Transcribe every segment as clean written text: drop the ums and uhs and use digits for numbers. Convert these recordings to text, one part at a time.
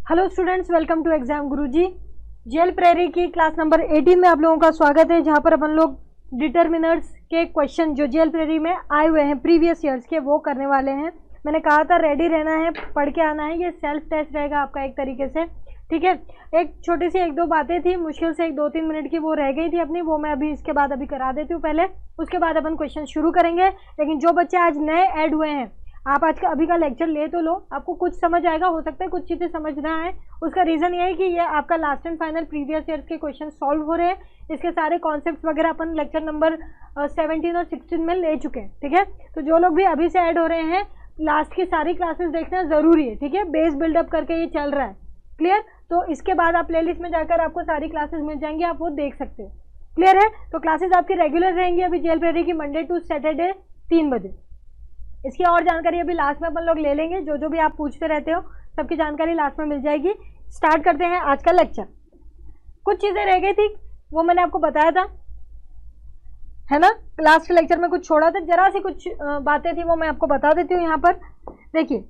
Hello students, welcome to exam Guruji. जेल प्रेरी की क्लास नंबर 18 में आप लोगों का स्वागत है, जहां पर अपन लोग डिटर्मिनर्स के क्वेश्चन जो जेल प्रेरी में आए हुए हैं प्रीवियस ईयर्स के वो करने वाले हैं। मैंने कहा था रेडी रहना है, पढ़ के आना है। ये सेल्फ टेस्ट रहेगा आपका एक तरीके से, ठीक है। एक छोटी सी एक दो बातें थी, मुश्किल से 1-2-3 मिनट की वो रह गई थी अपनी, वो मैं अभी इसके बाद अभी करा देती हूँ पहले, उसके बाद अपन क्वेश्चन शुरू करेंगे। लेकिन जो बच्चे आज नए ऐड हुए हैं, आप आज का अभी का लेक्चर ले तो लो, आपको कुछ समझ आएगा, हो सकता है कुछ चीज़ें समझना है। उसका रीज़न ये है कि ये आपका last and final previous years के क्वेश्चन सॉल्व हो रहे हैं। इसके सारे कॉन्सेप्ट्स वगैरह अपन लेक्चर नंबर 17 और 16 में ले चुके हैं, ठीक है। तो जो लोग भी अभी से ऐड हो रहे हैं, लास्ट की सारी क्लासेस देखना ज़रूरी है, ठीक है। बेस बिल्डअप करके ये चल रहा है, क्लियर। तो इसके बाद आप प्लेलिस्ट में जाकर आपको सारी क्लासेस मिल जाएंगी, आप वो देख सकते हो, क्लियर है। तो क्लासेस आपकी रेगुलर रहेंगी अभी जेल प्रेरी की, मंडे टू सैटरडे 3 बजे। इसकी और जानकारी अभी लास्ट में अपन लोग ले लेंगे, जो भी आप पूछते रहते हो सबकी जानकारी लास्ट में मिल जाएगी। स्टार्ट करते हैं आज का लेक्चर। कुछ चीज़ें रह गई थी, वो मैंने आपको बताया था, है ना। लास्ट लेक्चर में कुछ छोड़ा था, जरा सी कुछ बातें थी वो मैं आपको बता देती हूँ यहाँ पर। देखिए,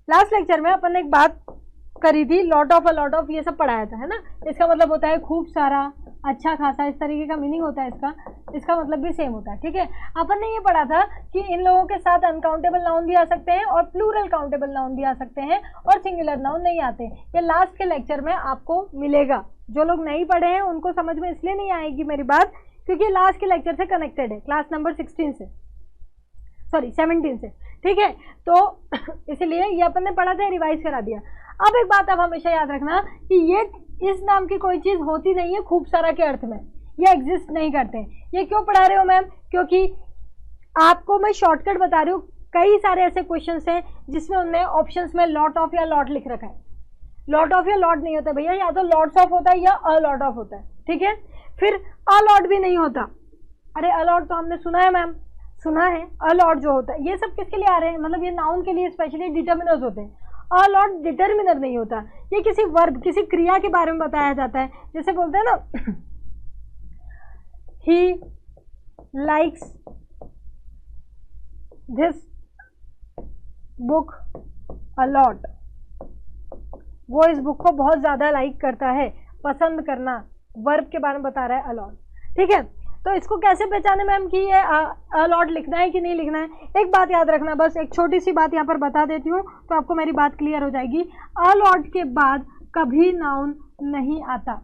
लास्ट लेक्चर में अपन ने एक बात करी थी, लॉट ऑफ ये सब पढ़ाया था, है ना। इसका मतलब होता है खूब सारा, अच्छा खासा, इस तरीके का मीनिंग होता है इसका मतलब भी सेम होता है, ठीक है। अपन ने ये पढ़ा था कि इन लोगों के साथ अनकाउंटेबल नाउन भी आ सकते हैं और प्लूरल काउंटेबल नाउन भी आ सकते हैं और सिंगुलर नाउन नहीं आते। ये लास्ट के लेक्चर में आपको मिलेगा। जो लोग नहीं पढ़े हैं उनको समझ में इसलिए नहीं आएगी मेरी बात, क्योंकि लास्ट के लेक्चर से कनेक्टेड है, क्लास नंबर 17 से, सॉरी 17 से, ठीक है। तो इसलिए ये अपन ने पढ़ा था, रिवाइज करा दिया। अब एक बात आप हमेशा याद रखना कि ये इस नाम की कोई चीज़ होती नहीं है खूब सारा के अर्थ में, ये एग्जिस्ट नहीं करते। ये क्यों पढ़ा रहे हो मैम? क्योंकि आपको मैं शॉर्टकट बता रही हूँ। कई सारे ऐसे क्वेश्चंस हैं जिसमें उन्होंने ऑप्शंस में लॉट ऑफ या लॉट लिख रखा है। लॉट ऑफ या लॉट नहीं होता भैया, या तो लॉट्स ऑफ होता है या अ लॉट ऑफ होता है, ठीक है। फिर अलॉट भी नहीं होता। अरे अलॉट तो हमने सुना है मैम, सुना है। अलॉट जो होता है, ये सब किसके लिए आ रहे हैं? मतलब ये नाउन के लिए स्पेशली डिटर्मिनर्स होते हैं। अलॉट डिटर्मिनर नहीं होता, ये किसी वर्ब, किसी क्रिया के बारे में बताया जाता है। जैसे बोलते हैं ना, he likes this book a lot, वो इस बुक को बहुत ज़्यादा लाइक करता है। पसंद करना, वर्ब के बारे में बता रहा है अलॉट, ठीक है। तो इसको कैसे पहचाने मैम कि ये अलॉट लिखना है कि नहीं लिखना है? एक बात याद रखना, बस एक छोटी सी बात यहाँ पर बता देती हूँ तो आपको मेरी बात क्लियर हो जाएगी। अलॉट के बाद कभी नाउन नहीं आता,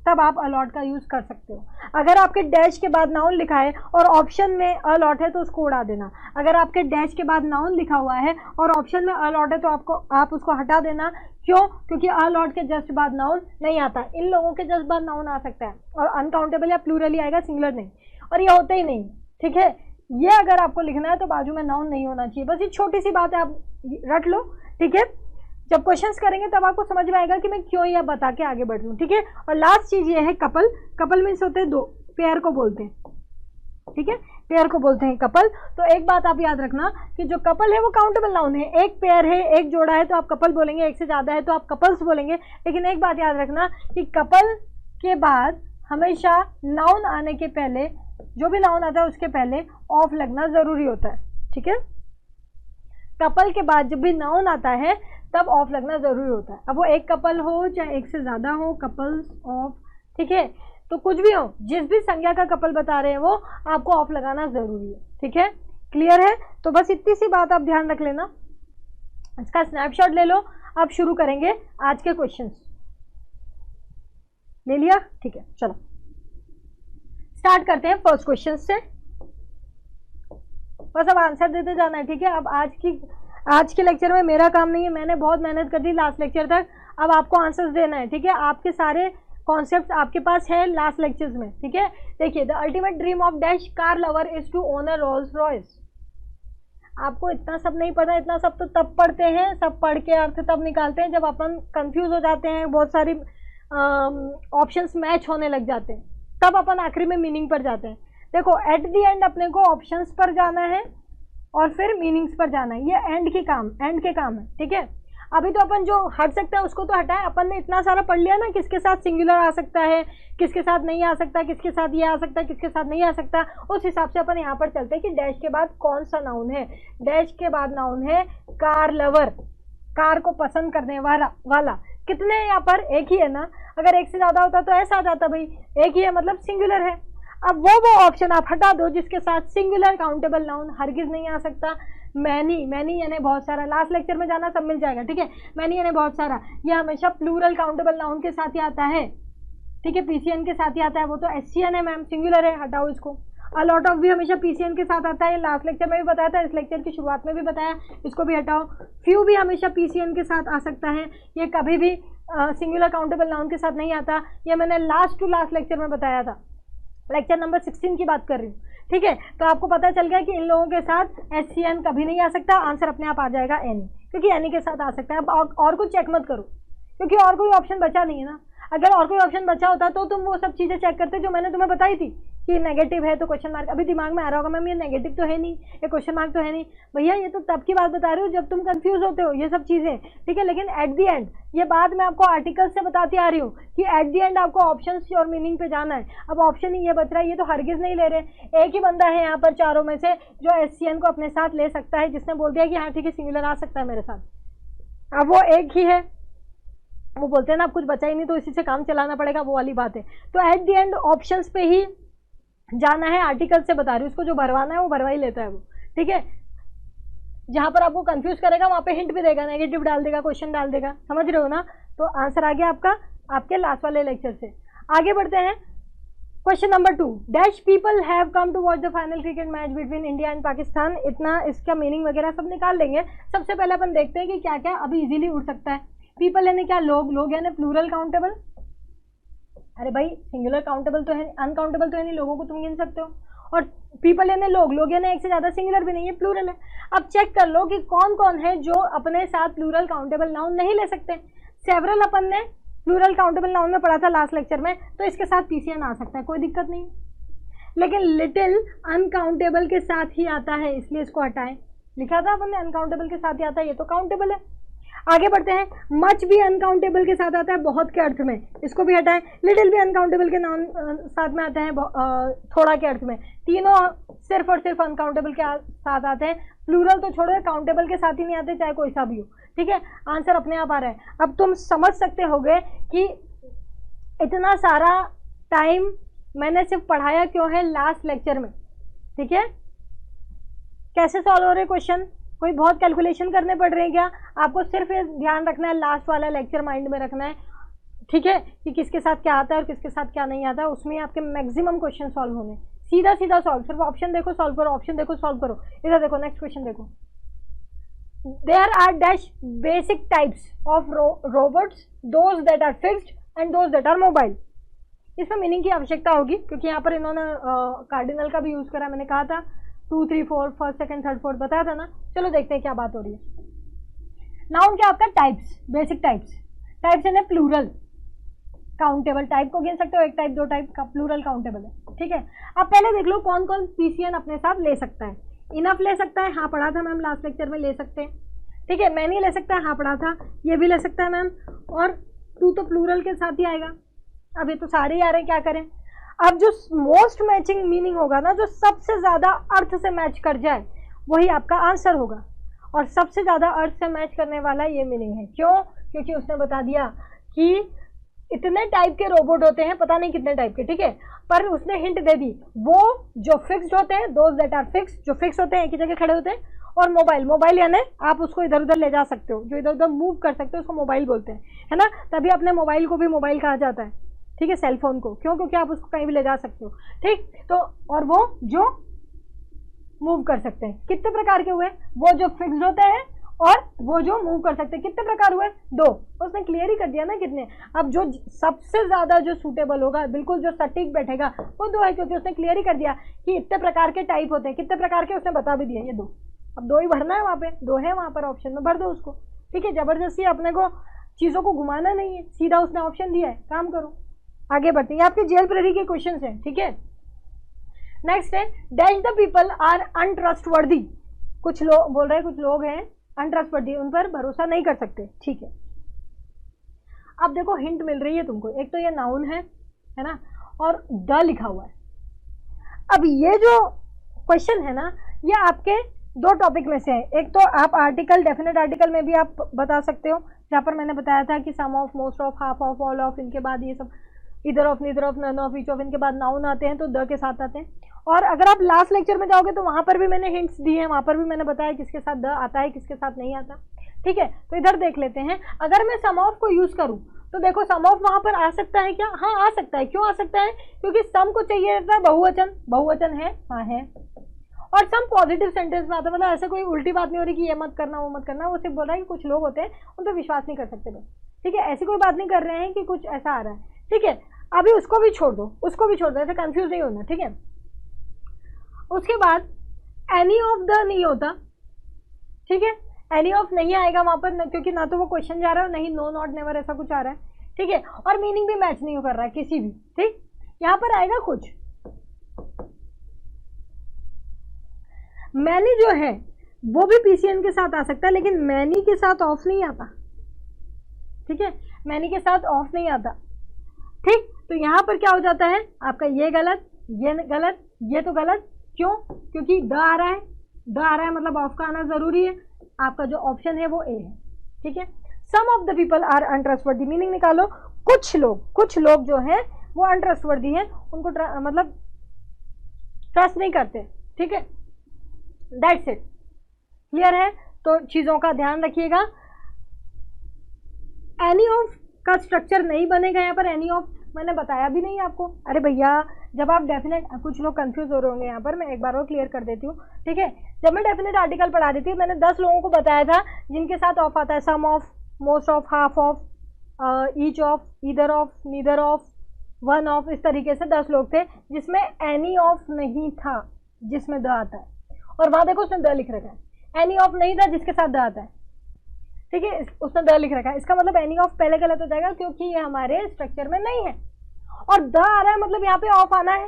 तब आप अलॉट का यूज़ कर सकते हो। अगर आपके डैश के बाद नाउन लिखा है और ऑप्शन में अलॉट है तो उसको उड़ा देना। अगर आपके डैश के बाद नाउन लिखा हुआ है और ऑप्शन में अलॉट है तो आप उसको हटा देना। क्यों? क्योंकि अलॉट के जस्ट बाद नाउन नहीं आता। इन लोगों के जस्ट बाद नाउन आ सकता है और अनकाउंटेबल या प्लूरल ही आएगा, सिंगुलर नहीं, और ये होता ही नहीं, ठीक है। ये अगर आपको लिखना है तो बाजू में नाउन नहीं होना चाहिए। बस ये छोटी सी बात है, आप रट लो, ठीक है। जब क्वेश्चंस करेंगे तब आपको समझ में आएगा कि मैं क्यों यह बता के आगे बढ़ रही हूँ, ठीक है। और लास्ट चीज ये है कपल। कपल मीन्स होते हैं दो, पेयर को बोलते हैं, ठीक है, पेयर को बोलते हैं कपल। तो एक बात आप याद रखना कि जो कपल है वो काउंटेबल नाउन है। एक पेयर है, एक जोड़ा है तो आप कपल बोलेंगे, एक से ज़्यादा है तो आप कपल्स बोलेंगे। लेकिन एक बात याद रखना कि कपल के बाद हमेशा नाउन आने के पहले, जो भी नाउन आता है उसके पहले ऑफ लगना ज़रूरी होता है, ठीक है। कपल के बाद जब भी नाउन आता है तब ऑफ लगना ज़रूरी होता है। अब वो एक कपल हो चाहे एक से ज़्यादा हो, कपल्स ऑफ, ठीक है। तो कुछ भी हो, जिस भी संज्ञा का कपल बता रहे हैं वो आपको ऑफ लगाना ज़रूरी है, ठीक है, क्लियर है। तो बस इतनी सी बात आप ध्यान रख लेना। इसका स्नैपशॉट ले लो। अब शुरू करेंगे आज के क्वेश्चंस। ले लिया? ठीक है, चलो स्टार्ट करते हैं फर्स्ट क्वेश्चन से। बस अब आंसर देते जाना है, ठीक है। अब आज के लेक्चर में मेरा काम नहीं है, मैंने बहुत मेहनत कर दी लास्ट लेक्चर तक। अब आपको आंसर्स देना है, ठीक है। आपके सारे कॉन्सेप्ट आपके पास है लास्ट लेक्चर्स में, ठीक है। देखिए, the ultimate dream of dash car lover is to own a Rolls Royce. आपको इतना सब नहीं पता, इतना सब तो तब पढ़ते हैं, सब पढ़ के अर्थ तब निकालते हैं जब अपन कंफ्यूज हो जाते हैं, बहुत सारी ऑप्शंस मैच होने लग जाते हैं, तब अपन आखिरी में मीनिंग पर जाते हैं। देखो, एट दी एंड अपने को ऑप्शंस पर जाना है और फिर मीनिंग्स पर जाना है। ये एंड के काम है, ठीक है। अभी तो अपन जो हट सकता है उसको तो हटाए। अपन ने इतना सारा पढ़ लिया ना, किसके साथ सिंगुलर आ सकता है, किसके साथ नहीं आ सकता, किसके साथ ये आ सकता है, किसके साथ नहीं आ सकता। उस हिसाब से अपन यहाँ पर चलते हैं कि डैश के बाद कौन सा नाउन है। डैश के बाद नाउन है कार लवर, कार को पसंद करने वाला कितने हैं यहाँ पर? एक ही है ना। अगर एक से ज्यादा होता तो ऐसा आ जाता भाई, एक ही है मतलब सिंगुलर है। अब वो ऑप्शन आप हटा दो जिसके साथ सिंगुलर काउंटेबल नाउन हरगिज नहीं आ सकता। मैनी, मैनी यानी बहुत सारा, लास्ट लेक्चर में जाना सब मिल जाएगा, ठीक है। मैनी यानी बहुत सारा, ये हमेशा प्लूरल काउंटेबल नाउन के साथ ही आता है, ठीक है, पीसीएन के साथ ही आता है। वो तो एससीएन है मैम, सिंगुलर है, हटाओ इसको। अलॉट ऑफ भी हमेशा पीसीएन के साथ आता है, लास्ट लेक्चर में भी बताया था, इस लेक्चर की शुरुआत में भी बताया, इसको भी हटाओ। फ्यू भी हमेशा पीसीएन के साथ आ सकता है, ये कभी भी सिंगुलर काउंटेबल नाउन के साथ नहीं आता। ये मैंने लास्ट टू लास्ट लेक्चर में बताया था, लेक्चर नंबर 16 की बात कर रही हूँ, ठीक है। तो आपको पता चल गया कि इन लोगों के साथ एससीएन कभी नहीं आ सकता, आंसर अपने आप आ जाएगा एनी, क्योंकि एनी के साथ आ सकता है। अब और कुछ चेक मत करो, क्योंकि और कोई ऑप्शन बचा नहीं है ना। अगर और कोई ऑप्शन बचा होता तो तुम वो सब चीजें चेक करते जो मैंने तुम्हें बताई थी कि नेगेटिव है तो क्वेश्चन मार्क। अभी दिमाग में आ रहा होगा मैम ये नेगेटिव तो है नहीं, ये क्वेश्चन मार्क तो है नहीं। भैया ये तो तब की बात बता रही हूँ जब तुम कंफ्यूज होते हो ये सब चीजें, ठीक है। लेकिन एट दी एंड, ये बात मैं आपको आर्टिकल से बताती आ रही हूँ कि एट दी एंड आपको ऑप्शन और मीनिंग पे जाना है। अब ऑप्शन ही ये बच रहा है, ये तो हरगिज नहीं ले रहे। एक ही बंदा है यहाँ पर चारों में से जो एससीएन को अपने साथ ले सकता है, जिसने बोल दिया कि हाँ ठीक है सिंगुलर आ सकता है मेरे साथ। अब वो एक ही है, वो बोलते हैं ना अब कुछ बचा ही नहीं तो इसी से काम चलाना पड़ेगा, वो वाली बात है। तो एट द एंड ऑप्शंस पे ही जाना है, आर्टिकल से बता रही हूँ। उसको जो भरवाना है वो भरवा ही लेता है वो, ठीक है। जहां पर आपको कंफ्यूज करेगा वहां पे हिंट भी देगा, नेगेटिव डाल देगा, क्वेश्चन डाल देगा, समझ रहे हो ना। तो आंसर आ गया आपका आपके लास्ट वाले लेक्चर से। आगे बढ़ते हैं, question number 2, dash people have come to watch the final cricket match between India and Pakistan. इतना इसका मीनिंग वगैरह सब निकाल लेंगे। सबसे पहले अपन देखते हैं कि क्या क्या अभी इजीली उड़ सकता है। पीपल यानी क्या? लोग, लोग यानी प्लूरल काउंटेबल। अरे भाई सिंगुलर काउंटेबल तो है, अनकाउंटेबल तो है नहीं, लोगों को तुम गिन सकते हो। और पीपल यानी लोग, लोग यानी एक से ज्यादा, सिंगुलर भी नहीं है, प्लूरल है। अब चेक कर लो कि कौन कौन है जो अपने साथ प्लूरल काउंटेबल नाउन नहीं ले सकते। सेवरल अपन ने प्लूरल काउंटेबल नाउन में पढ़ा था लास्ट लेक्चर में, तो इसके साथ पीसीएन आ सकता है, कोई दिक्कत नहीं। लेकिन लिटिल अनकाउंटेबल के साथ ही आता है, इसलिए इसको हटाएं। लिखा था अपन ने अनकाउंटेबल के साथ ही आता है, ये तो काउंटेबल है। आगे बढ़ते हैं, मच भी अनकाउंटेबल के साथ आता है बहुत के अर्थ में, इसको भी हटाएं। लिटिल भी अनकाउंटेबल के नाउन साथ में आते हैं थोड़ा के अर्थ में। तीनों सिर्फ और सिर्फ अनकाउंटेबल के साथ आते हैं, प्लूरल तो छोड़ो, काउंटेबल के साथ ही नहीं आते, चाहे कोई सा भी हो, ठीक है। आंसर अपने आप आ रहा है। अब तुम समझ सकते होगे कि इतना सारा टाइम मैंने सिर्फ पढ़ाया क्यों है लास्ट लेक्चर में, ठीक है। कैसे सॉल्व हो रहे क्वेश्चन, कोई बहुत कैलकुलेशन करने पड़ रहे हैं क्या? आपको सिर्फ ये ध्यान रखना है, लास्ट वाला लेक्चर माइंड में रखना है, ठीक है, कि किसके साथ क्या आता है और किसके साथ क्या नहीं आता है। उसमें आपके मैक्सिमम क्वेश्चन सॉल्व होने, सीधा सीधा सॉल्व, सिर्फ ऑप्शन देखो सॉल्व करो, ऑप्शन देखो सॉल्व करो। इधर देखो, नेक्स्ट क्वेश्चन देखो, there are dash basic types of robots, those that are fixed and those that are mobile. इसमें मीनिंग की आवश्यकता होगी क्योंकि यहाँ पर इन्होंने कार्डिनल का भी यूज करा, मैंने कहा था 2 3 4 फर्स्ट सेकंड थर्ड फोर्थ बताया था ना। चलो देखते हैं क्या बात हो रही है। नाउन क्या आपका? Types, basic types. टाइप्स यानी प्लूरल काउंटेबल, टाइप को गिन सकते हो, एक टाइप दो टाइप का, प्लूरल काउंटेबल है, ठीक है। अब पहले देख लो कौन कौन पीसीएन अपने साथ ले सकता है। इनफ ले सकता है, हाँ पढ़ा था मैम लास्ट लेक्चर में, ले सकते हैं, ठीक है। मैनी ले सकता है, हाँ पढ़ा था, ये भी ले सकता है मैम। और टू तो प्लूरल के साथ ही आएगा। अब ये तो सारे ही आ रहे हैं, क्या करें। अब जो मोस्ट मैचिंग मीनिंग होगा ना, जो सबसे ज्यादा अर्थ से मैच कर जाए, वही आपका आंसर होगा। और सबसे ज्यादा अर्थ से मैच करने वाला ये मीनिंग है। क्यों? क्योंकि उसने बता दिया कि इतने टाइप के रोबोट होते हैं, पता नहीं कितने टाइप के, ठीक है, पर उसने हिंट दे दी, वो जो फिक्स्ड होते हैं, दोज दैट आर फिक्स्ड, जो फिक्स होते हैं, एक ही जगह खड़े होते हैं। और मोबाइल, मोबाइल यानी आप उसको इधर उधर ले जा सकते हो, जो इधर उधर मूव कर सकते हो, उसको मोबाइल बोलते हैं, है ना। तभी अपने मोबाइल को भी मोबाइल कहा जाता है, ठीक है, सेल फोन को। क्यों? क्योंकि आप उसको कहीं भी ले जा सकते हो, ठीक। तो और वो जो मूव कर सकते हैं, कितने प्रकार के हुए? वो जो फिक्स्ड होते हैं और वो जो मूव कर सकते हैं, कितने प्रकार हुए? 2। उसने क्लियर ही कर दिया ना कितने। अब जो सबसे ज्यादा जो सूटेबल होगा, बिल्कुल जो सटीक बैठेगा, वो 2 है, क्योंकि उसने क्लियर ही कर दिया कि इतने प्रकार के टाइप होते हैं, कितने प्रकार के उसने बता भी दिया, ये 2। अब 2 ही भरना है, वहां पे 2 है, वहां पर ऑप्शन में भर दो उसको, ठीक है। जबरदस्ती अपने को चीजों को घुमाना नहीं है, सीधा उसने ऑप्शन दिया है, काम करो। आगे बढ़ते हैं, आपके जेल प्रेरी के क्वेश्चन है, ठीक है। नेक्स्ट है, डैश द पीपल आर अनट्रस्टवर्दी। कुछ लोग बोल रहे हैं, कुछ लोग हैं अनट्रस्टवर्दी, उन पर भरोसा नहीं कर सकते, ठीक है। अब देखो हिंट मिल रही है तुमको, एक तो ये नाउन है ना, और द लिखा हुआ है। अब ये जो क्वेश्चन है ना, ये आपके दो टॉपिक में से है। एक तो आप आर्टिकल, डेफिनेट आर्टिकल में भी आप बता सकते हो, जहाँ पर मैंने बताया था कि some of, most of, half of, all of, इनके बाद ये सब either of, neither of, none of, each of, इनके बाद नाउन आते हैं तो द के साथ आते हैं। और अगर आप लास्ट लेक्चर में जाओगे तो वहां पर भी मैंने हिंट्स दिए हैं, वहां पर भी मैंने बताया किसके साथ द आता है, किसके साथ नहीं आता। ठीक है, तो इधर देख लेते हैं। अगर मैं सम ऑफ को यूज करूं तो देखो सम ऑफ वहां पर आ सकता है क्या? हाँ आ सकता है। क्यों आ सकता है? क्योंकि सम को चाहिए रहता है बहुवचन, बहुवचन है, हाँ है। और सम पॉजिटिव सेंटेंस में आता है, मतलब ऐसे कोई उल्टी बात नहीं हो रही कि ये मत करना वो मत करना, वो सिर्फ बोल रहा है कि कुछ लोग होते हैं उन पर विश्वास नहीं कर सकते लोग। ठीक है, ऐसी कोई बात नहीं कर रहे हैं कि कुछ ऐसा आ रहा है। ठीक है, अभी उसको भी छोड़ दो, उसको भी छोड़ दो, ऐसे कंफ्यूज नहीं होना। ठीक है, उसके बाद एनी ऑफ द नहीं होता। ठीक है, एनी ऑफ नहीं आएगा वहां पर, क्योंकि ना तो वो क्वेश्चन जा रहा है, नहीं नो नॉट नेवर ऐसा कुछ आ रहा है। ठीक है, और मीनिंग भी मैच नहीं कर रहा है किसी भी। ठीक, यहां पर आएगा कुछ मैनी जो है वो भी पीसीएन के साथ आ सकता है, लेकिन मैनी के साथ ऑफ नहीं आता। ठीक है, मैनी के साथ ऑफ नहीं आता। ठीक, तो यहां पर क्या हो जाता है आपका, ये गलत, ये गलत, ये तो गलत। क्यों? क्योंकि द आ रहा है, द आ रहा है मतलब ऑफ का आना जरूरी है। आपका जो ऑप्शन है वो ए है। ठीक है, some of the people are untrustworthy, meaning निकालो, कुछ लोग जो है वो अनट्रस्टवर्दी है, उनको मतलब ट्रस्ट नहीं करते। ठीक है, दैट्स इट। क्लियर है? तो चीजों का ध्यान रखिएगा। एनी ऑफ का स्ट्रक्चर नहीं बनेगा यहाँ पर, एनी ऑफ मैंने बताया भी नहीं आपको। अरे भैया, जब आप डेफिनेट, कुछ लोग कंफ्यूज हो रहे होंगे यहाँ पर, मैं एक बार और क्लियर कर देती हूँ। ठीक है, जब मैं डेफिनेट आर्टिकल पढ़ा देती हूँ, मैंने 10 लोगों को बताया था जिनके साथ ऑफ आता है, some of, most of, half of, each of, either of, neither of, one of, इस तरीके से 10 लोग थे जिसमें एनी ऑफ नहीं था, जिसमें द आता है। और वहां देखो उसने द लिख रखा है, एनी ऑफ नहीं था जिसके साथ द आता है। ठीक है, उसने द लिख रखा है, इसका मतलब एनी ऑफ पहले गलत हो जाएगा क्योंकि ये हमारे स्ट्रक्चर में नहीं है। और द आ रहा है मतलब यहाँ पे ऑफ आना है,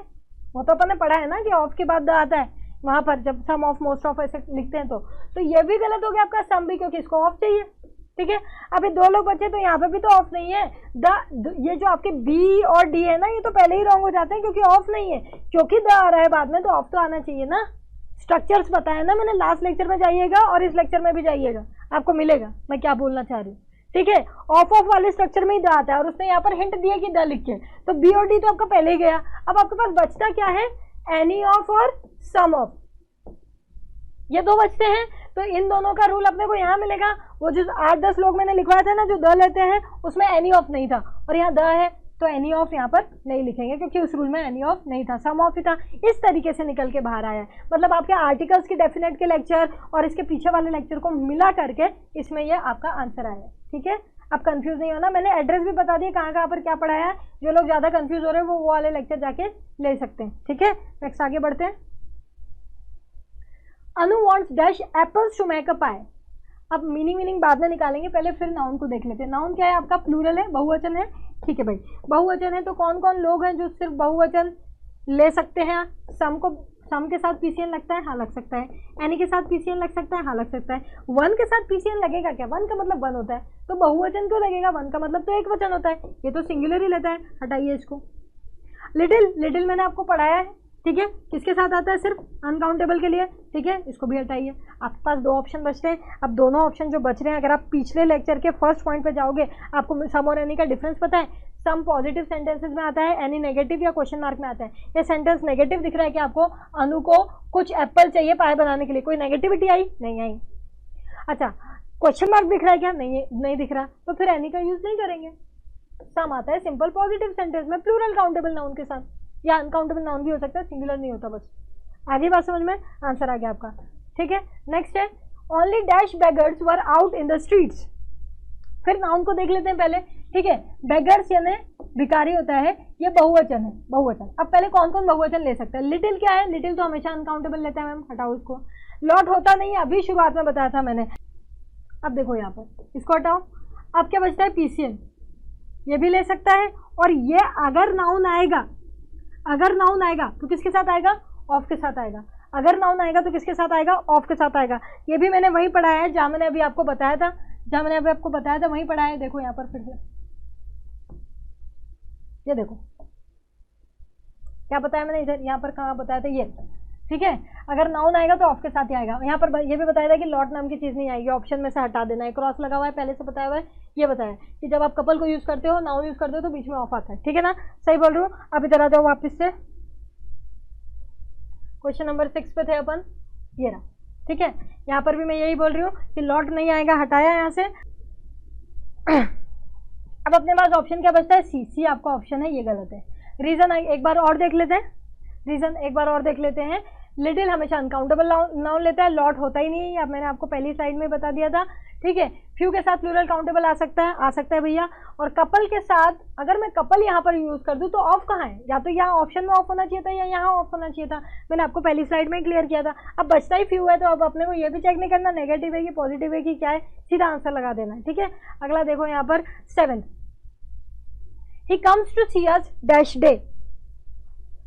वो तो अपन ने पढ़ा है ना कि ऑफ के बाद द आता है वहां पर, जब सम ऑफ, मोस्ट ऑफ ऐसे लिखते हैं तो ये भी गलत हो गया आपका सम भी, क्योंकि इसको ऑफ चाहिए। ठीक है, अभी 2 लोग बचे तो यहाँ पे भी तो ऑफ नहीं है। ये जो आपके बी और डी है ना, ये तो पहले ही रॉन्ग हो जाते हैं क्योंकि ऑफ नहीं है, क्योंकि द आ रहा है बाद में तो ऑफ तो आना चाहिए ना। स्ट्रक्चर्स बताया ना मैंने, लास्ट लेक्चर में जाइएगा और इस लेक्चर में भी जाइएगा, आपको मिलेगा मैं क्या बोलना चाह रही हूँ। ठीक है, ऑफ वाले स्ट्रक्चर में ही द आता है, और उसने यहाँ पर हिंट दिया कि द लिख के, तो बी और डी तो आपका पहले ही गया। अब आपके पास बचता क्या है? एनी ऑफ और सम ऑफ, ये 2 बचते हैं। तो इन दोनों का रूल अपने को यहाँ मिलेगा। वो जो 8-10 लोग मैंने लिखवाया था ना जो द लेते हैं, उसमें एनी ऑफ नहीं था, और यहाँ द है तो एनी ऑफ यहाँ पर नहीं लिखेंगे क्योंकि उस रूल में एनी ऑफ नहीं था, सम ऑफ ही था। इस तरीके से निकल के बाहर आया है। मतलब आपके आर्टिकल्स की डेफिनेट के लेक्चर और इसके पीछे वाले लेक्चर को मिला करके इसमें ये आपका आंसर आया है। ठीक है, अब कंफ्यूज नहीं होना। मैंने एड्रेस भी बता दिया कहाँ पर क्या पढ़ाया है। जो लोग ज्यादा कंफ्यूज हो रहे हैं वो वाले लेक्चर जाके ले सकते हैं। ठीक है, नेक्स्ट आगे बढ़ते हैं। Anu wants dash apples to make a pie. अब मीनिंग बाद में निकालेंगे, पहले फिर नाउन को देख लेते हैं। नाउन क्या है आपका? प्लूरल है, बहुवचन है। ठीक है भाई, बहुवचन है तो कौन कौन लोग हैं जो सिर्फ बहुवचन ले सकते हैं? सम के साथ पीसीएन लगता है, हाँ लग सकता है। एनी के साथ पीसीएन लग सकता है, हाँ लग सकता है। वन के साथ पीसीएन लगेगा क्या? वन का मतलब वन होता है, तो बहुवचन क्यों लगेगा? वन का मतलब तो एक वचन होता है, ये तो सिंगुलर ही लेता है, हटाइए इसको। लिटिल मैंने आपको पढ़ाया है। ठीक है, किसके साथ आता है? सिर्फ अनकाउंटेबल के लिए। ठीक है, इसको भी हटाइए। आपके पास 2 ऑप्शन बचते हैं। अब दोनों ऑप्शन जो बच रहे हैं, अगर आप पिछले लेक्चर के फर्स्ट पॉइंट पे जाओगे, आपको सम और एनी का डिफरेंस पता है। सम पॉजिटिव सेंटेंसेस में आता है, एनी नेगेटिव या क्वेश्चन मार्क में आता है। ये सेंटेंस नेगेटिव दिख रहा है कि आपको अनु को कुछ एप्पल चाहिए पाए बनाने के लिए, कोई नेगेटिविटी आई? नहीं आई। अच्छा, क्वेश्चन मार्क दिख रहा है क्या? नहीं दिख रहा, तो फिर एनी का यूज नहीं करेंगे। सम आता है सिंपल पॉजिटिव सेंटेंस में प्लूरल काउंटेबल नाउन के साथ, या अनकाउंटेबल नाउन भी हो सकता है, सिंगुलर नहीं होता। बस आगे बात समझ में, आंसर आ गया आपका। ठीक है, नेक्स्ट है only dash beggars were out in the streets. फिर नाउन को देख लेते हैं पहले। ठीक है, बेगर्स यानी भिखारी होता है, ये बहुवचन है, बहुवचन। अब पहले कौन कौन बहुवचन ले सकता है? लिटिल क्या है? लिटिल तो हमेशा अनकाउंटेबल लेता है मैम, हटाओ इसको। लॉट होता नहीं है, अभी शुरुआत में बताया था मैंने। अब देखो यहाँ पर, इसको हटाओ। अब क्या बचता है? पीसीएन, ये भी ले सकता है। और ये अगर नाउन आएगा तो किसके साथ आएगा? ऑफ के साथ आएगा। अगर नाउन आएगा तो किसके साथ आएगा? ऑफ के साथ आएगा। ये भी मैंने वही पढ़ाया है जहां मैंने अभी आपको बताया था, वही पढ़ाया है। देखो यहाँ पर फिर से, ये देखो क्या बताया मैंने इधर, यहाँ पर कहाँ बताया था? ये ठीक है। अगर नाउन आएगा तो ऑफ के साथ ही आएगा। यहाँ पर ये भी बताया था कि लॉट नाम की चीज़ नहीं आएगी, ऑप्शन में से हटा देना है। क्रॉस लगा हुआ है, पहले से बताया हुआ है, ये बताया कि जब आप कपल को यूज़ करते हो, नाउन यूज़ करते हो तो बीच में ऑफ आता है, ठीक है ना। सही बोल रहे हो। अब इधर आ जाओ वापस से, क्वेश्चन नंबर 6 पे थे अपन, ये रहा, ठीक है। यहाँ पर भी मैं यही बोल रही हूँ कि लॉट नहीं आएगा, हटाया यहाँ से। अब अपने पास ऑप्शन क्या बचता है, सी। सी आपका ऑप्शन है, ये गलत है। रीजन एक बार और देख लेते हैं, रीजन एक बार और देख लेते हैं। लिटिल हमेशा अनकाउंटेबल नाउन लेता है, लॉट होता ही नहीं है, अब मैंने आपको पहली स्लाइड में बता दिया था, ठीक है। फ्यू के साथ प्लूरल काउंटेबल आ सकता है भैया। और कपल के साथ अगर मैं कपल यहाँ पर यूज कर दूँ तो ऑफ कहाँ है, या तो यहाँ ऑप्शन में ऑफ होना चाहिए था या यहाँ ऑफ होना चाहिए था। मैंने आपको पहली स्लाइड में क्लियर किया था। अब बचता ही फ्यू है, तो अब अपने को ये भी चेक नहीं करना नेगेटिव है कि पॉजिटिव है कि क्या है, सीधा आंसर लगा देना है, ठीक है। अगला देखो यहाँ पर 7, he comes to see us dash day.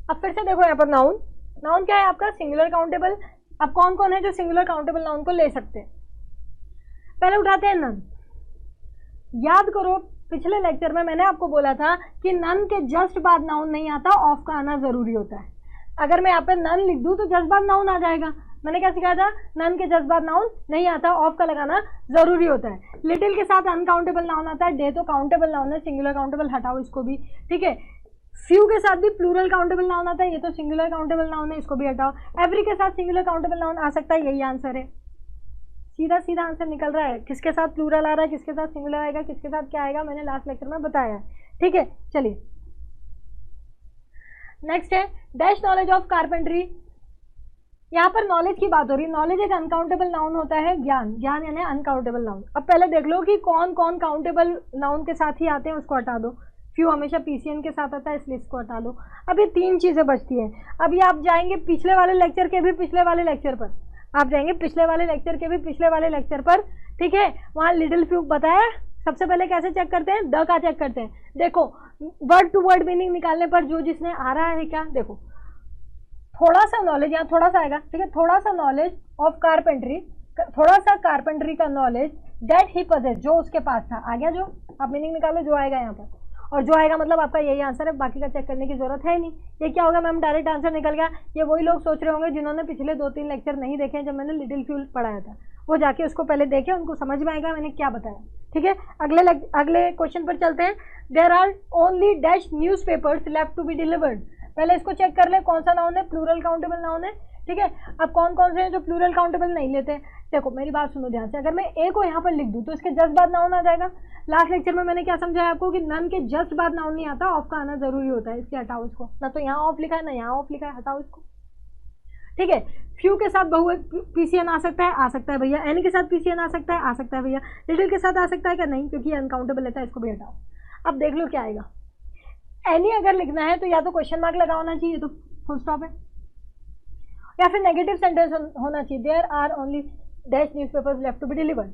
अब फिर से देखो यहाँ पर नाउन, नाउन क्या है आपका, सिंगुलर काउंटेबल। अब कौन कौन है जो सिंगुलर काउंटेबल नाउन को ले सकते हैं, पहले उठाते हैं नन। याद करो पिछले लेक्चर में मैंने आपको बोला था कि नन के जस्ट बाद नाउन नहीं आता, ऑफ का आना जरूरी होता है। अगर मैं यहाँ पे नन लिख दूं तो जस्ट बाद नाउन आ जाएगा। मैंने क्या सिखाया था, नन के जस्ट बाद नाउन नहीं आता, ऑफ का लगाना जरूरी होता है। लिटिल के साथ अनकाउंटेबल नाउन आता है, डे तो काउंटेबल नाउन है, सिंगुलर काउंटेबल हटाओ इसको भी, ठीक है। फ्यू के साथ भी प्लूरल काउंटेबल नाउन आता है, ये तो सिंगुलर काउंटेबल नाउन है, इसको भी हटाओ। एवरी के साथ सिंगुलर काउंटेबल नाउन आ सकता है, यही आंसर है। सीधा सीधा आंसर निकल रहा है। किसके साथ प्लूरल आ रहा है, किसके साथ सिंगुलर आएगा, किसके साथ क्या आएगा, मैंने लास्ट लेक्चर में बताया है, ठीक है। चलिए नेक्स्ट है डैश नॉलेज ऑफ कारपेंट्री। यहाँ पर नॉलेज की बात हो रही है। नॉलेज एक अनकाउंटेबल नाउन होता है, ज्ञान, ज्ञान यानी अनकाउंटेबल नाउन। अब पहले देख लो कि कौन कौन काउंटेबल नाउन के साथ ही आते हैं, उसको हटा दो। फ्यू हमेशा पीसीएन के साथ आता है, इसलिए इसको हटा दो। अब ये 3 चीजें बचती हैं। अभी आप जाएंगे पिछले वाले लेक्चर के भी पिछले वाले लेक्चर पर, आप जाएंगे पिछले वाले लेक्चर के भी पिछले वाले लेक्चर पर, ठीक है। वहाँ लिटिल फ्यू बताया। सबसे पहले कैसे चेक करते हैं, द का चेक करते हैं। देखो वर्ड टू वर्ड मीनिंग निकालने पर जो जिसने आ रहा है क्या, देखो थोड़ा सा नॉलेज, यहाँ थोड़ा सा आएगा, ठीक है। थोड़ा सा नॉलेज ऑफ कारपेंट्री, थोड़ा सा कारपेंट्री का नॉलेज दैट ही पजेस, जो उसके पास था। आ गया, जो आप मीनिंग निकालो, जो आएगा यहाँ पर, और जो आएगा मतलब आपका यही आंसर है, बाकी का चेक करने की जरूरत है ही नहीं। ये क्या होगा मैम, डायरेक्ट आंसर निकल गया। ये वही लोग सोच रहे होंगे जिन्होंने पिछले 2-3 लेक्चर नहीं देखे जब मैंने लिटिल फ्यू पढ़ाया था, वो जाके उसको पहले देखे, उनको समझ में आएगा मैंने क्या बताया, ठीक है। अगले क्वेश्चन पर चलते हैं। There are only dash newspapers left to be delivered. पहले इसको चेक कर ले कौन सा नाउन है, प्लूरल काउंटेबल नाउन है, ठीक है। अब कौन कौन से हैं जो प्लूरल काउंटेबल नहीं लेते। देखो मेरी बात सुनो ध्यान से, अगर मैं ए को यहाँ पर लिख दूँ तो इसके जस्ट बाद नाउन आ जाएगा। लास्ट लेक्चर में मैंने क्या समझाया आपको कि नन के जस्ट बाद नाउन नहीं आता, ऑफ का आना जरूरी होता है, इसलिए हटाओ इसको। ना तो यहाँ ऑफ लिखा है ना यहाँ ऑफ लिखा है, हटाओ इसको, ठीक है। फ्यू के साथ बहु पीसीएन आ सकता है भैया। एनी के साथ पीसीएन आ सकता है भैया। लिटिल के साथ आ सकता है क्या, नहीं, क्योंकि अनकाउंटेबल लेता है, इसको भी हटाओ। अब देख लो क्या आएगा। एनी अगर लिखना है तो या तो क्वेश्चन मार्क लगा होना चाहिए, तो फुल स्टॉप है, या फिर नेगेटिव सेंटेंस होना चाहिए, there are only dash newspapers left to be delivered.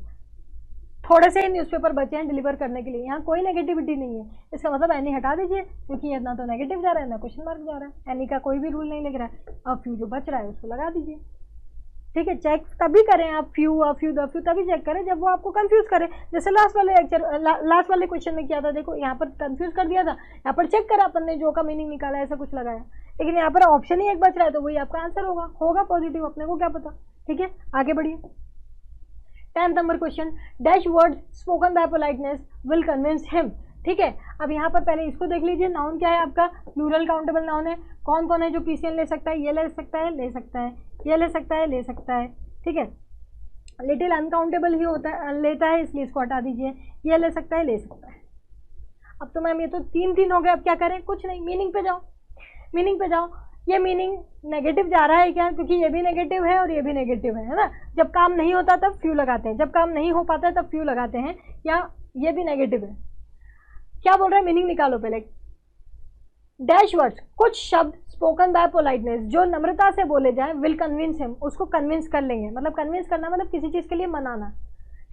थोड़े से ही न्यूज़पेपर बचे हैं डिलीवर करने के लिए, यहाँ कोई नेगेटिविटी नहीं है, इसका मतलब एनी हटा दीजिए, क्योंकि ये ना तो नेगेटिव जा रहा है ना क्वेश्चन मार्क जा रहा है। एनी का कोई भी रूल नहीं लग रहा है। अब फ्यू जो बच रहा है उसको लगा दीजिए, ठीक है। चेक तभी करें आप, फ्यू द फ्यू तभी चेक करें जब वो आपको कंफ्यूज करे, जैसे लास्ट वाले क्वेश्चन में किया था। देखो यहाँ पर कंफ्यूज कर दिया था, यहाँ पर चेक करा अपन ने, जो का मीनिंग निकाला, ऐसा कुछ लगाया, लेकिन यहाँ पर ऑप्शन ही एक बच रहा है, तो वही आपका आंसर होगा पॉजिटिव, अपने को क्या पता, ठीक है। आगे बढ़िए। 10th number question, dash word spoken by politeness will convince him, ठीक है। अब यहाँ पर पहले इसको देख लीजिए, नाउन क्या है आपका, प्लूरल काउंटेबल नाउन है। कौन कौन है जो पीसीएन ले सकता है, ये ले सकता है, ले सकता है, ये ले सकता है, ले सकता है, ठीक है। लिटिल अनकाउंटेबल ही होता है, लेता है, इसलिए इसको हटा दीजिए। ये ले सकता है, ले सकता है। अब तो मैम ये तो 3 हो गए, अब क्या करें, कुछ नहीं, मीनिंग पे जाओ, मीनिंग पे जाओ। ये मीनिंग नेगेटिव जा रहा है क्या, क्योंकि ये भी नेगेटिव है और ये भी नेगेटिव है ना। जब काम नहीं होता तब फ्यू लगाते हैं, जब काम नहीं हो पाता है तब फ्यू लगाते हैं, या ये भी नेगेटिव है। क्या बोल रहा है, मीनिंग निकालो पहले। डैश वर्ड्स, कुछ शब्द स्पोकन बाय पोलाइटनेस, जो नम्रता से बोले जाए, विल कन्विंस हिम, उसको कन्विंस कर लेंगे। मतलब कन्विंस करना मतलब किसी चीज के लिए मनाना,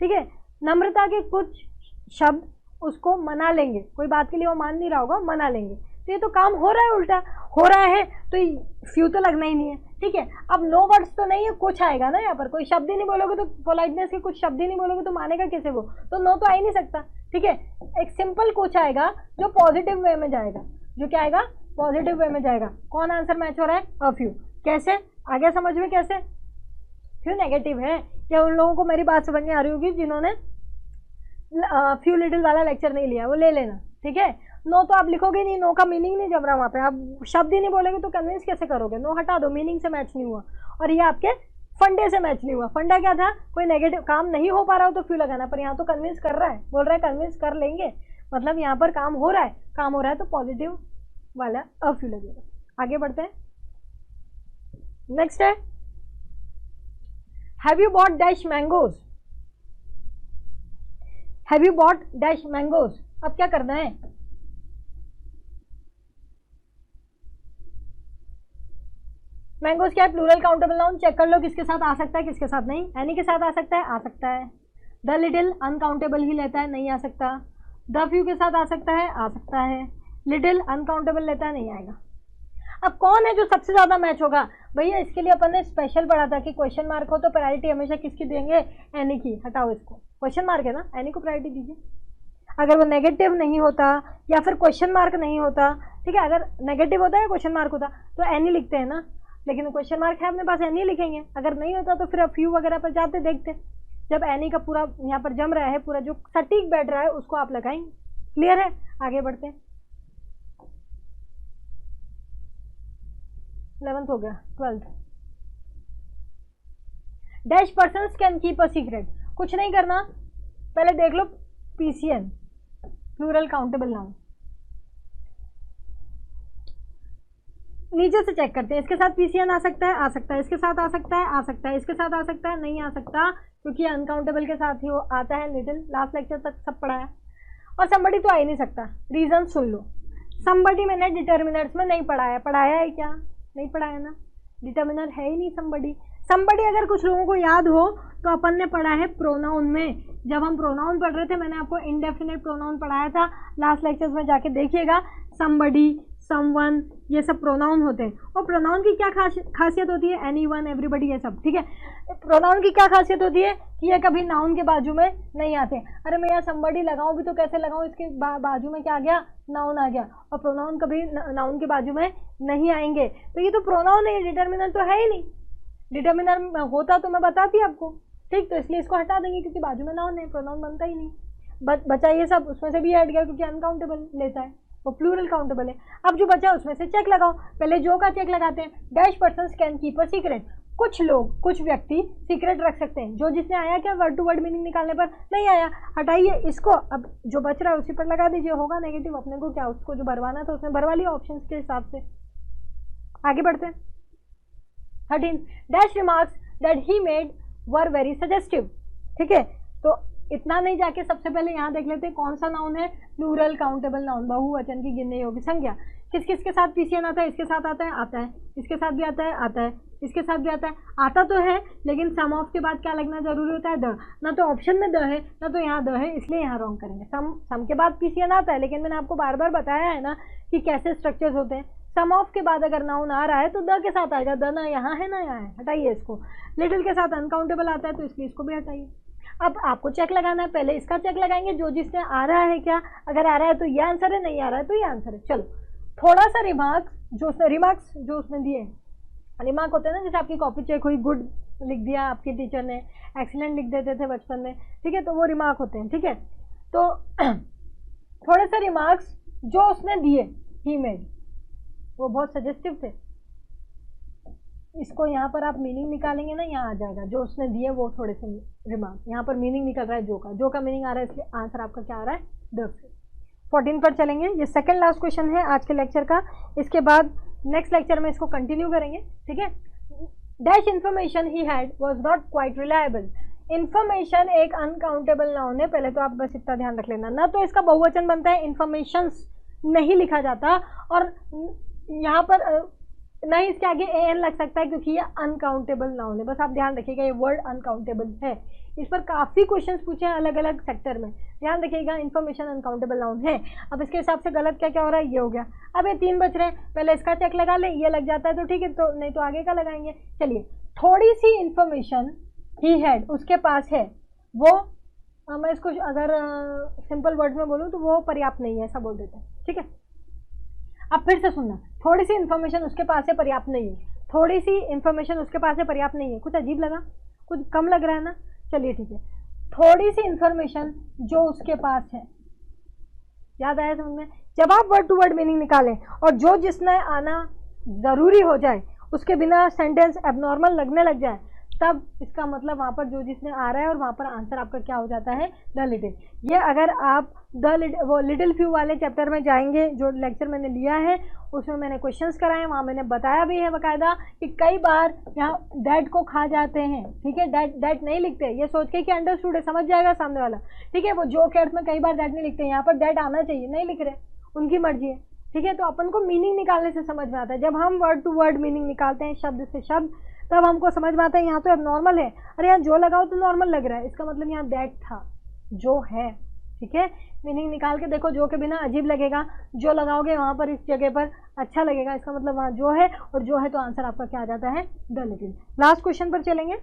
ठीक है। नम्रता के कुछ शब्द उसको मना लेंगे, कोई बात के लिए वो मान नहीं रहा होगा, मना लेंगे। तो ये तो काम हो रहा है, उल्टा हो रहा है, तो फ्यू तो लगना ही नहीं है, ठीक है। अब नो वर्ड्स तो नहीं है, कुछ आएगा ना, यहाँ पर कोई शब्द ही नहीं बोलोगे तो पोलाइटनेस के कुछ शब्द ही नहीं बोलोगे तो मानेगा कैसे वो, तो नो तो आ ही नहीं सकता, ठीक है। एक सिंपल कुछ आएगा जो पॉजिटिव वे में जाएगा, जो क्या आएगा, पॉजिटिव वे में जाएगा। कौन आंसर मैच हो रहा है, अ फ्यू। कैसे, आगे समझ में कैसे? फ्यू नेगेटिव है, क्या उन लोगों को मेरी बात समझ में आ रही होगी जिन्होंने फ्यू लिटिल वाला लेक्चर नहीं लिया, वो ले लेना, ठीक है। नो तो आप लिखोगे नहीं, नो का मीनिंग नहीं जम रहा वहाँ पे, आप शब्द ही नहीं बोलेगे तो कन्विंस कैसे करोगे? नो हटा दो, मीनिंग से मैच नहीं हुआ, और ये आपके फंडे से मैच नहीं हुआ। फंडा क्या था? कोई नेगेटिव काम नहीं हो पा रहा हो तो फ्यू लगाना, पर यहाँ तो कन्विंस कर रहा है, बोल रहा है कन्विंस कर लेंगे, मतलब यहाँ पर काम हो रहा है, काम हो रहा है तो पॉजिटिव वाला फ्यू लगेगा। आगे बढ़ते हैं, नेक्स्ट है have you bought dash mangoes, have you bought dash mangoes. अब क्या करना है? मैंगोज क्या है? प्लूरल काउंटेबल नाउन, चेक कर लो किसके साथ आ सकता है किसके साथ नहीं। एनी के साथ आ सकता है, आ सकता है। द लिटिल अनकाउंटेबल ही लेता है, नहीं आ सकता। द फ्यू के साथ आ सकता है, आ सकता है। लिटिल अनकाउंटेबल लेता है, नहीं आएगा। अब कौन है जो सबसे ज्यादा मैच होगा? भैया इसके लिए अपन ने स्पेशल पढ़ा था कि क्वेश्चन मार्क हो तो प्रायोरिटी हमेशा किसकी देंगे? एनी की। हटाओ इसको, क्वेश्चन मार्क है ना, एनी को प्रायोरिटी दीजिए। अगर वो नेगेटिव नहीं होता या फिर क्वेश्चन मार्क नहीं होता, ठीक है, अगर नेगेटिव होता है क्वेश्चन मार्क होता तो एनी लिखते हैं ना, लेकिन क्वेश्चन मार्क है अपने पास, एनी लिखेंगे। अगर नहीं होता तो फिर अब फ्यू वगैरह पर जाते देखते, जब एनी का पूरा यहाँ पर जम रहा है, पूरा जो सटीक बैठ रहा है उसको आप लगाएंगे। क्लियर है? आगे बढ़ते हैं। 11th हो गया, 12th। Dash persons can keep a secret. कुछ नहीं करना, पहले देख लो पीसीएन, प्लूरल काउंटेबल नाउन। नीचे से चेक करते हैं, इसके साथ पीसीएन आ सकता है, आ सकता है। इसके साथ आ सकता है, आ सकता है। इसके साथ आ सकता है, नहीं आ सकता, क्योंकि अनकाउंटेबल के साथ ही वो आता है। लिटिल लास्ट लेक्चर तक सब पढ़ा है। और समबडी तो आ ही नहीं सकता, रीजन सुन लो। समबडी मैंने डिटर्मिनर्स में नहीं पढ़ाया, पढ़ाया है क्या? नहीं पढ़ाया ना, डिटर्मिनर है ही नहीं समबडी। समबडी अगर कुछ लोगों को याद हो तो अपन ने पढ़ा है प्रोनाउन में, जब हम प्रोनाउन पढ़ रहे थे मैंने आपको इनडेफिनेट प्रोनाउन पढ़ाया था, लास्ट लेक्चर्स में जाके देखिएगा। समबडी, समवन, ये सब प्रोनाउन होते हैं। और प्रोनाउन की क्या खासियत होती है? एनीवन, एवरीबडी, ये सब, ठीक है। प्रोनाउन की क्या खासियत होती है कि ये कभी नाउन के बाजू में नहीं आते। अरे मैं यहाँ समबडी लगाऊं भी तो कैसे लगाऊं, इसके बाजू में क्या आ गया? नाउन आ गया। और प्रोनाउन कभी नाउन के बाजू में नहीं आएंगे, तो ये तो प्रोनाउन है, डिटर्मिनर तो है ही नहीं। डिटर्मिनर होता तो मैं बताती आपको, ठीक, तो इसलिए इसको हटा देंगे क्योंकि बाजू में नाउन है, प्रोनाउन बनता ही नहीं। बचा ये सब, उसमें से भी हट गया क्योंकि अनकाउंटेबल लेता है, वो प्लूरल काउंटेबल है। अब जो बचा उसमें से चेक लगाओ, पहले जो का चेक लगाते हैं। Dash persons can keep a secret. कुछ लोग, कुछ व्यक्ति सीक्रेट रख सकते हैं। जो जिसने आया क्या वर्ड टू वर्ड मीनिंग निकालने पर? नहीं आया, हटाइए इसको। अब जो बच रहा है उसी पर लगा दीजिए, होगा नेगेटिव। अपने को क्या, उसको जो भरवाना था उसने भरवा लिया ऑप्शन के हिसाब से। आगे बढ़ते हैं। 13 dash remarks that he made were very suggestive. ठीक है, तो इतना नहीं जाके सबसे पहले यहाँ देख लेते हैं कौन सा नाउन है? प्लूरल काउंटेबल नाउन, बहुवचन की गिनने योग्य संज्ञा। किस किस के साथ पीसीएन आता है? इसके साथ आता है, आता है। इसके साथ भी आता है, आता है। इसके साथ भी आता है, आता तो है, लेकिन सम ऑफ के बाद क्या लगना जरूरी होता है? द। ना तो ऑप्शन में द है ना तो यहाँ द है, इसलिए यहाँ रॉन्ग करेंगे। सम के बाद पीसीएन आता है, लेकिन मैंने आपको बार बार बताया है ना कि कैसे स्ट्रक्चर्स होते हैं। सम ऑफ के बाद अगर नाउन आ रहा है तो द के साथ आएगा, द ना यहाँ है ना यहाँ है, हटाइए इसको। लिटिल के साथ अनकाउंटेबल आता है तो इसलिए इसको भी हटाइए। अब आपको चेक लगाना है, पहले इसका चेक लगाएंगे, जो जिसने आ रहा है क्या, अगर आ रहा है तो ये आंसर है, नहीं आ रहा है तो ये आंसर है। चलो थोड़ा सा रिमार्क्स जो उसने दिए, रिमार्क होते हैं ना, जैसे आपकी कॉपी चेक हुई, गुड लिख दिया आपके टीचर ने, एक्सीलेंट लिख देते थे बचपन में, ठीक है, तो वो रिमार्क होते हैं। ठीक है, तो थोड़े से रिमार्क्स जो उसने दिए, ही मेड, वो बहुत सजेस्टिव थे। इसको यहाँ पर आप मीनिंग निकालेंगे ना, यहाँ आ जाएगा जो उसने दिए वो थोड़े से रिमार्क। यहाँ पर मीनिंग निकल रहा है जो का मीनिंग आ रहा है, इसलिए आंसर आपका क्या आ रहा है? द। 14 पर चलेंगे, ये सेकंड लास्ट क्वेश्चन है आज के लेक्चर का। इसके बाद नेक्स्ट लेक्चर में इसको कंटिन्यू करेंगे। ठीक है, dash information he had was not quite reliable. Information एक अनकाउंटेबल नाउन है, पहले तो आप बस इतना ध्यान रख लेना। ना तो इसका बहुवचन बनता है, इन्फॉर्मेशंस नहीं लिखा जाता, और यहाँ पर ना ही इसके आगे एन लग सकता है क्योंकि ये अनकाउंटेबल नाउन है। बस आप ध्यान रखिएगा, ये वर्ड अनकाउंटेबल है। इस पर काफ़ी क्वेश्चंस पूछे हैं अलग अलग सेक्टर में, ध्यान रखिएगा। इन्फॉर्मेशन अनकाउंटेबल नाउन है। अब इसके हिसाब से गलत क्या क्या हो रहा है? ये हो गया। अब ये 3 बच रहे हैं, पहले इसका चेक लगा ले, ये लग जाता है तो ठीक है, तो नहीं तो आगे का लगाएंगे। चलिए, थोड़ी सी इन्फॉर्मेशन ही हैड उसके पास है, वो मैं इसको अगर सिंपल वर्ड में बोलूँ तो वो पर्याप्त नहीं है, ऐसा बोल देते हैं। ठीक है, अब फिर से सुनना, थोड़ी सी इन्फॉर्मेशन उसके पास है, पर्याप्त नहीं है। थोड़ी सी इन्फॉर्मेशन उसके पास है, पर्याप्त नहीं है, कुछ अजीब लगा, कुछ कम लग रहा है ना, चलिए ठीक है, थोड़ी सी इन्फॉर्मेशन जो उसके पास है, याद आया समझ में? जब आप वर्ड टू वर्ड मीनिंग निकालें और जो जिसने आना ज़रूरी हो जाए, उसके बिना सेंटेंस एबनॉर्मल लगने लग जाए, तब इसका मतलब वहाँ पर जो जिसने आ रहा है और वहाँ पर आंसर आपका क्या हो जाता है, द लिटिल। ये अगर आप वो लिटिल फ्यू वाले चैप्टर में जाएंगे, जो लेक्चर मैंने लिया है उसमें मैंने क्वेश्चंस कराए, वहाँ मैंने बताया भी है बाकायदा कि कई बार यहाँ दैट को खा जाते हैं, ठीक है, दैट नहीं लिखते, ये सोच के कि अंडरस्टूड है, समझ जाएगा सामने वाला, ठीक है, वो जो के अर्थ में कई बार दैट नहीं लिखते, यहाँ पर दैट आना चाहिए, नहीं लिख रहे, उनकी मर्जी है, ठीक है। तो अपन को मीनिंग निकालने से समझ में आता है, जब हम वर्ड टू वर्ड मीनिंग निकालते हैं शब्द से शब्द, तब हमको समझ में आता है यहाँ तो अब नॉर्मल है, अरे यहाँ जो लगाओ तो नॉर्मल लग रहा है, इसका मतलब यहाँ दैट था, जो है, ठीक है। मीनिंग निकाल के देखो, जो के बिना अजीब लगेगा, जो लगाओगे वहाँ पर इस जगह पर अच्छा लगेगा, इसका मतलब वहाँ जो है, और जो है तो आंसर आपका क्या आ जाता है, द लिटिल। लास्ट क्वेश्चन पर चलेंगे।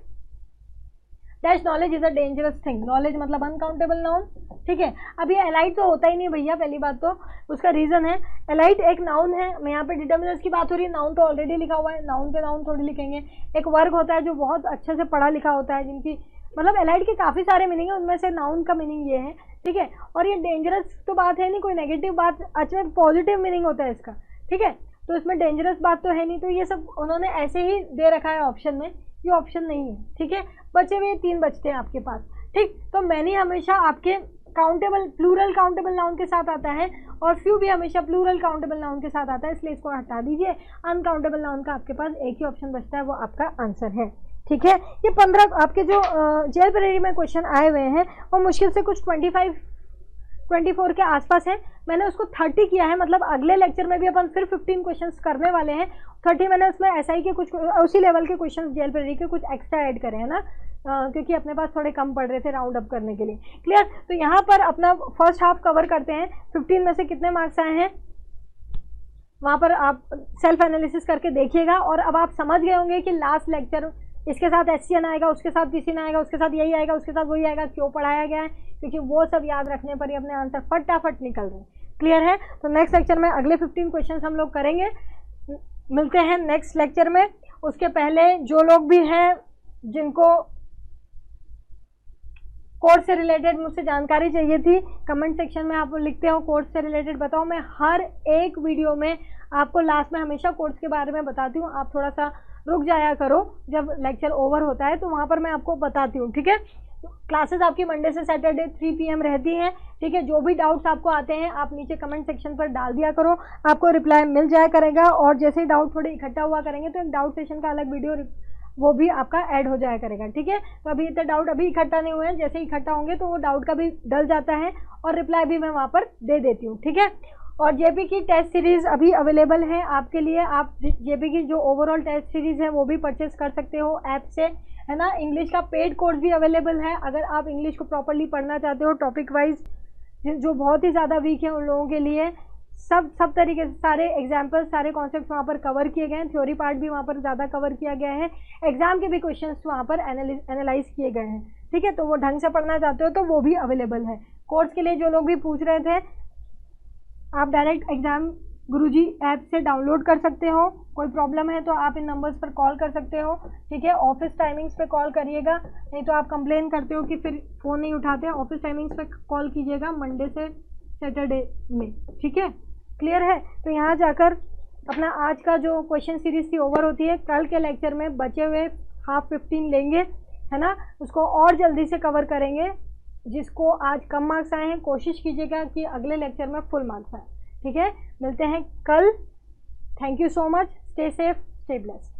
That knowledge is a dangerous thing, knowledge मतलब अनकाउंटेबल नाउन, ठीक है। अब ये एलाइट तो होता ही नहीं भैया, पहली बात तो उसका रीजन है, एलाइट एक नाउन है, मैं यहाँ पे डिटर्मिनर्स की बात हो रही है, नाउन तो ऑलरेडी लिखा हुआ है, नाउन पे नाउन थोड़ी लिखेंगे। एक वर्ग होता है जो बहुत अच्छे से पढ़ा लिखा होता है, जिनकी मतलब एलाइट के काफ़ी सारे मीनिंग है, उनमें से नाउन का मीनिंग ये है, ठीक है। और ये डेंजरस तो बात है नहीं, कोई नेगेटिव बात, अच्छा पॉजिटिव मीनिंग होता है इसका, ठीक है, तो इसमें डेंजरस बात तो है नहीं, तो ये सब उन्होंने ऐसे ही दे रखा है ऑप्शन में, ये ऑप्शन नहीं है, ठीक है। बचे हुए 3 बचते हैं आपके पास, ठीक। तो मैनी हमेशा आपके काउंटेबल प्लूरल काउंटेबल नाउन के साथ आता है, और फ्यू भी हमेशा प्लूरल काउंटेबल नाउन के साथ आता है, इसलिए इसको हटा दीजिए। अनकाउंटेबल नाउन का आपके पास एक ही ऑप्शन बचता है, वो आपका आंसर है, ठीक है। ये 15 आपके जो जेल प्रेरी में क्वेश्चन आए हुए हैं वो मुश्किल से कुछ 24 के आसपास है, मैंने उसको 30 किया है, मतलब अगले लेक्चर में भी अपन फिर 15 क्वेश्चंस करने वाले हैं। 30 मैंने उसमें एसआई के कुछ उसी लेवल के क्वेश्चंस जेल प्रेरी के कुछ एक्स्ट्रा ऐड करे हैं ना, क्योंकि अपने पास थोड़े कम पड़ रहे थे राउंड अप करने के लिए, क्लियर। तो यहाँ पर अपना फर्स्ट हाफ कवर करते हैं, 15 में से कितने मार्क्स आए हैं वहाँ पर आप सेल्फ एनालिसिस करके देखिएगा। और अब आप समझ गए होंगे कि लास्ट लेक्चर इसके साथ एससीएन आएगा, उसके साथ किसी ना आएगा, उसके साथ यही आएगा, उसके साथ वही आएगा, क्यों पढ़ाया गया है, क्योंकि वो सब याद रखने पर ही अपने आंसर फटाफट निकल रहे हैं, क्लियर है। तो नेक्स्ट लेक्चर में अगले 15 क्वेश्चन हम लोग करेंगे, मिलते हैं नेक्स्ट लेक्चर में। उसके पहले जो लोग भी हैं जिनको कोर्स से रिलेटेड मुझसे जानकारी चाहिए थी, कमेंट सेक्शन में आप लिखते हो कोर्स से रिलेटेड बताओ, मैं हर एक वीडियो में आपको लास्ट में हमेशा कोर्स के बारे में बताती हूँ, आप थोड़ा सा रुक जाया करो, जब लेक्चर ओवर होता है तो वहाँ पर मैं आपको बताती हूँ, ठीक है। क्लासेस आपकी मंडे से सैटरडे 3 PM रहती हैं, ठीक है। जो भी डाउट्स आपको आते हैं आप नीचे कमेंट सेक्शन पर डाल दिया करो, आपको रिप्लाई मिल जाया करेगा। और जैसे ही डाउट थोड़े इकट्ठा हुआ करेंगे तो एक डाउट सेशन का अलग वीडियो वो भी आपका ऐड हो जाया करेगा, ठीक है। तो अभी इतने डाउट अभी इकट्ठा नहीं हुए हैं, जैसे ही इकट्ठा होंगे तो वो डाउट का भी डल जाता है और रिप्लाई भी मैं वहाँ पर दे देती हूँ, ठीक है। और जेपी की टेस्ट सीरीज़ अभी अवेलेबल है आपके लिए, आप जेपी की जो ओवरऑल टेस्ट सीरीज़ है वो भी परचेस कर सकते हो ऐप से, है ना। इंग्लिश का पेड कोर्स भी अवेलेबल है, अगर आप इंग्लिश को प्रॉपरली पढ़ना चाहते हो, टॉपिक वाइज जो बहुत ही ज़्यादा वीक है उन लोगों के लिए सब तरीके से सारे एग्जाम्पल्स, सारे कॉन्सेप्ट वहाँ पर कवर किए गए हैं, थ्योरी पार्ट भी वहाँ पर ज़्यादा कवर किया गया है, एग्जाम के भी क्वेश्चंस वहाँ पर एनालाइज किए गए हैं, ठीक है। तो वो ढंग से पढ़ना चाहते हो तो वो भी अवेलेबल है। कोर्स के लिए जो लोग भी पूछ रहे थे, आप डायरेक्ट एग्जाम गुरुजी ऐप से डाउनलोड कर सकते हो, कोई प्रॉब्लम है तो आप इन नंबर्स पर कॉल कर सकते हो, ठीक है। ऑफिस टाइमिंग्स पे कॉल करिएगा, नहीं तो आप कंप्लेन करते हो कि फिर फ़ोन नहीं उठाते, ऑफिस टाइमिंग्स पे कॉल कीजिएगा मंडे से सैटरडे में, ठीक है, क्लियर है। तो यहाँ जाकर अपना आज का जो क्वेश्चन सीरीज थी ओवर होती है, कल के लेक्चर में बचे हुए हाफ 15 लेंगे, है ना, उसको और जल्दी से कवर करेंगे। जिसको आज कम मार्क्स आए हैं कोशिश कीजिएगा कि अगले लेक्चर में फुल मार्क्स आए, ठीक है। मिलते हैं कल, thank you so much, stay safe, stay blessed.